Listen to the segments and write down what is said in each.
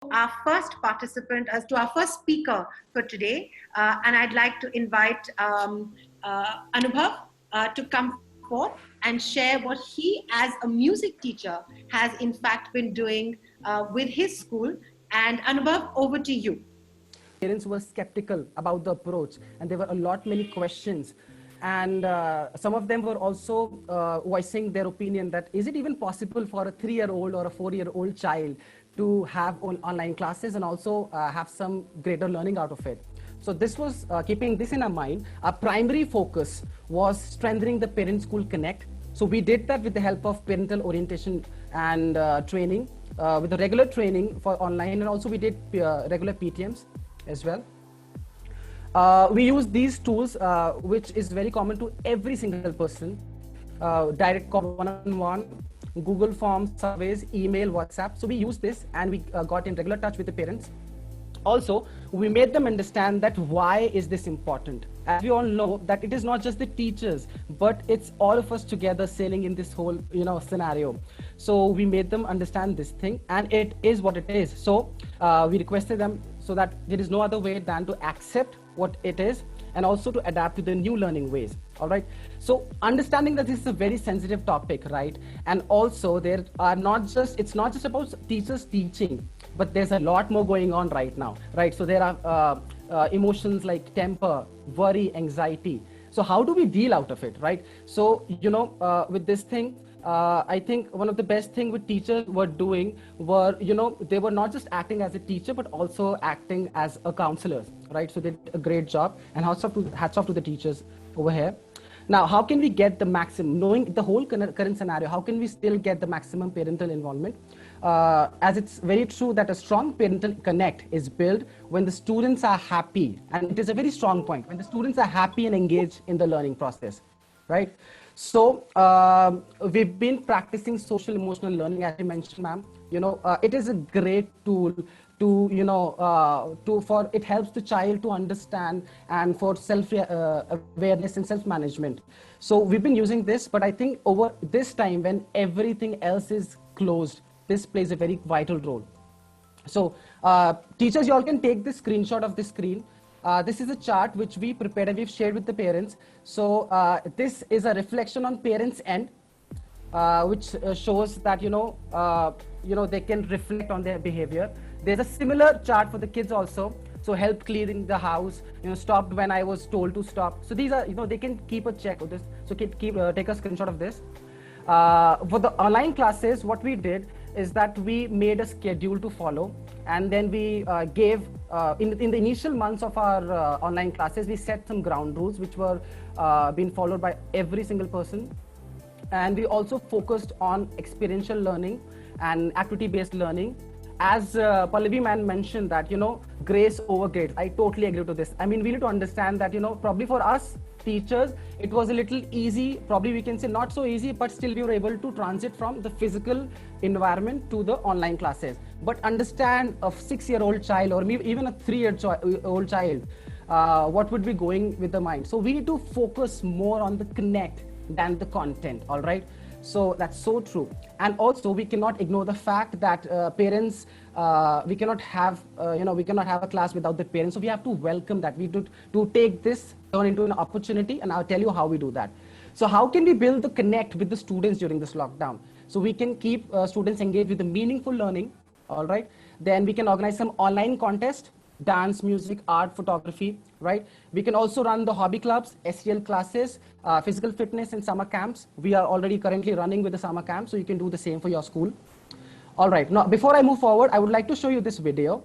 our first participant, as to our first speaker for today. And I'd like to invite Anubhav to come forth and share what he, as a music teacher, has in fact been doing with his school. And Anubhav, over to you. Parents were skeptical about the approach, and there were a lot many questions, and some of them were also voicing their opinion that is it even possible for a 3-year-old or a 4-year-old child to have online classes and also have some greater learning out of it. So this was keeping this in our mind. Our primary focus was strengthening the parent school connect. So we did that with the help of parental orientation and training, with the regular training for online, and also we did regular PTMs as well. We use these tools, which is very common to every single person. Direct call, one-on-one, Google Forms, surveys, email, WhatsApp. So we use this, and we got in regular touch with the parents. Also, we made them understand that why is this important. As we all know that it is not just the teachers, but it's all of us together sailing in this whole scenario. So we made them understand this thing, and it is what it is. So we requested them so that there is no other way than to accept what it is and also to adapt to the new learning ways. All right. So understanding that this is a very sensitive topic, right? And also there are it's not just about teachers teaching, but there's a lot more going on right now, right? So there are emotions like temper, worry, anxiety. So how do we deal out of it, right? So, with this thing, I think one of the best thing with teachers were doing were, they were not just acting as a teacher, but also acting as a counselor, right? So they did a great job, and hats off to the teachers over here. Now, how can we get the maximum, knowing the whole current scenario, how can we still get the maximum parental involvement? As it's very true that a strong parental connect is built when the students are happy, and it is a very strong point, when the students are happy and engaged in the learning process, right? So we've been practicing social emotional learning, as you mentioned, ma'am. It is a great tool it helps the child to understand and for self awareness and self management. So we've been using this, but I think over this time when everything else is closed, this plays a very vital role. So teachers, you all can take this screenshot of the screen. This is a chart which we prepared and we've shared with the parents. So this is a reflection on parents' end, which shows that they can reflect on their behavior. There's a similar chart for the kids also. So help clearing the house, stopped when I was told to stop. So these are, they can keep a check of this. So take a screenshot of this. For the online classes, what we did is that we made a schedule to follow, and then we gave in the initial months of our online classes, we set some ground rules which were being followed by every single person. And we also focused on experiential learning and activity-based learning. As Pallavi man mentioned that, grace over grades. I totally agree to this. I mean, we need to understand that, probably for us teachers, it was a little easy, probably we can say not so easy, but still we were able to transit from the physical environment to the online classes. But understand a 6-year-old child or maybe even a 3-year-old child, what would be going with the mind. So we need to focus more on the connect than the content, all right? So that's so true. And also we cannot ignore the fact that parents, we cannot have a class without the parents. So we have to welcome that. We need to take this, turn into an opportunity, and I'll tell you how we do that. So how can we build the connect with the students during this lockdown? So we can keep students engaged with the meaningful learning, all right? Then we can organize some online contest, dance, music, art, photography, right? We can also run the hobby clubs, STL classes, physical fitness and summer camps. We are already currently running with the summer camp, so you can do the same for your school. All right, now before I move forward, I would like to show you this video.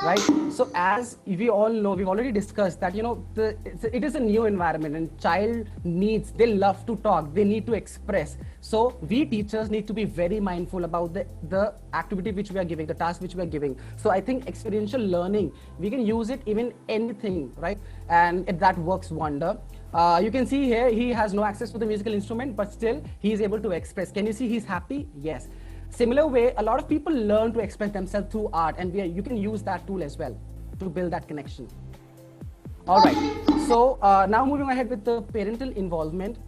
Right. So as we all know, we've already discussed that, it is a new environment and child needs, they love to talk, they need to express. So we teachers need to be very mindful about the activity which we are giving, the task which we are giving. So I think experiential learning, we can use it even anything, right? And that works wonder. You can see here, he has no access to the musical instrument, but still he is able to express. Can you see he's happy? Yes. Similar way, a lot of people learn to express themselves through art, and you can use that tool as well. to build that connection. All right. So now moving ahead with the parental involvement.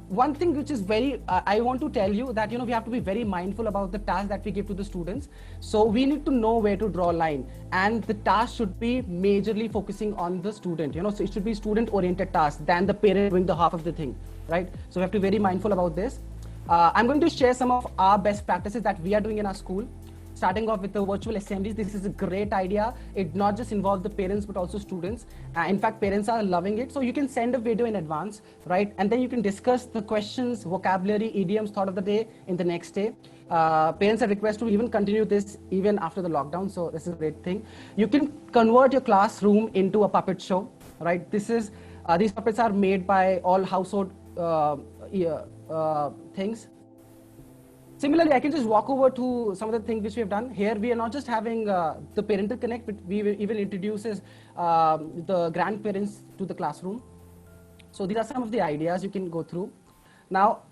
One thing which is very, I want to tell you that, we have to be very mindful about the task that we give to the students. So we need to know where to draw a line, and the task should be majorly focusing on the student, so it should be student oriented task than the parent doing the half of the thing, right? So we have to be very mindful about this. I'm going to share some of our best practices that we are doing in our school. Starting off with the virtual assemblies, this is a great idea. It not just involves the parents, but also students. In fact, parents are loving it. So you can send a video in advance, right? And then you can discuss the questions, vocabulary, idioms, thought of the day in the next day. Parents are requested to even continue this even after the lockdown. So this is a great thing. You can convert your classroom into a puppet show, right? These puppets are made by all household things. Similarly, I can just walk over to some of the things which we have done. Here, we are not just having the parental connect, but we even introduces the grandparents to the classroom. So these are some of the ideas you can go through. Now,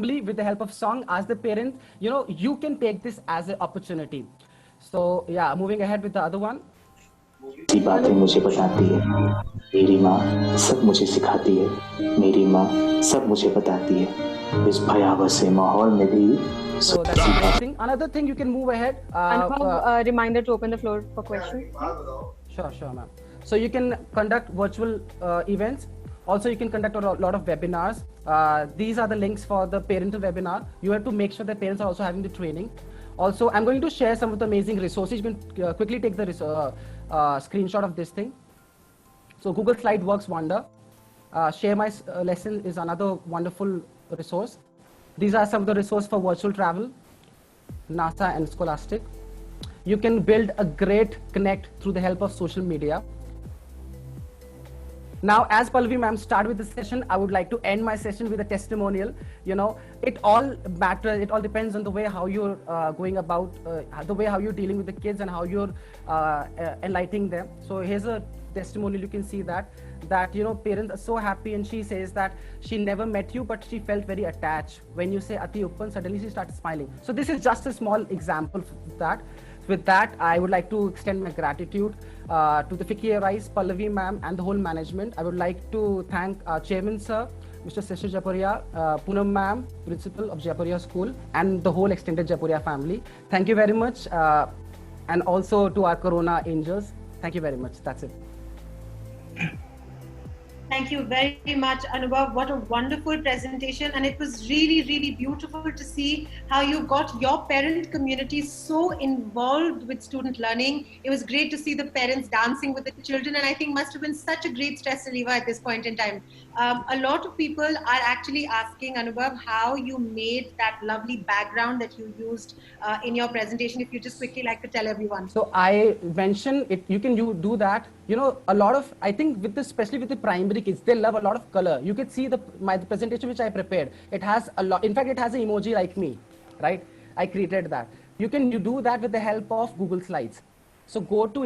with the help of song, ask the parent, you can take this as an opportunity. So yeah, moving ahead with the other one. की बातें मुझे बताती है, मेरी माँ सब मुझे सिखाती है, मेरी माँ सब मुझे बताती है, इस भयावह से माहौल में भी. So that's interesting. Another thing, you can move ahead. Reminder to open the floor for questions. Sure, ma'am. So you can conduct virtual events. Also, you can conduct a lot of webinars. These are the links for the parental webinar. You have to make sure that parents are also having the training. Also, I'm going to share some of the amazing resources. You can quickly take the screenshot of this thing. So Google Slide works wonder. Share My Lesson is another wonderful resource. These are some of the resources for virtual travel, NASA and Scholastic. You can build a great connect through the help of social media. Now, as Pallavi ma'am started with the session, I would like to end my session with a testimonial. It all matters. It all depends on the way how you're going about, the way how you're dealing with the kids and how you're enlightening them. So here's a testimonial. You can see that parents are so happy, and she says that she never met you, but she felt very attached. When you say Ati Uppan, suddenly she started smiling. So this is just a small example of that. With that, I would like to extend my gratitude to the FICCI Rice, Pallavi ma'am, and the whole management. I would like to thank our chairman, sir, Mr. Seshir Japuria, Poonam ma'am, principal of Japuria School, and the whole extended Japuria family. Thank you very much. And also to our Corona angels. Thank you very much. That's it. Thank you very much, Anubhav. What a wonderful presentation. And it was really, really beautiful to see how you got your parent community so involved with student learning. It was great to see the parents dancing with the children. And I think must have been such a great stress reliever at this point in time. A lot of people are actually asking, Anubhav, how you made that lovely background that you used in your presentation. If you just quickly like to tell everyone. So I mentioned it, you can do that. A lot of, I think especially with the primary kids, they love a lot of color. You could see the presentation which I prepared. It has a lot, in fact, it has an emoji like me, right? I created that. You do that with the help of Google Slides. So go to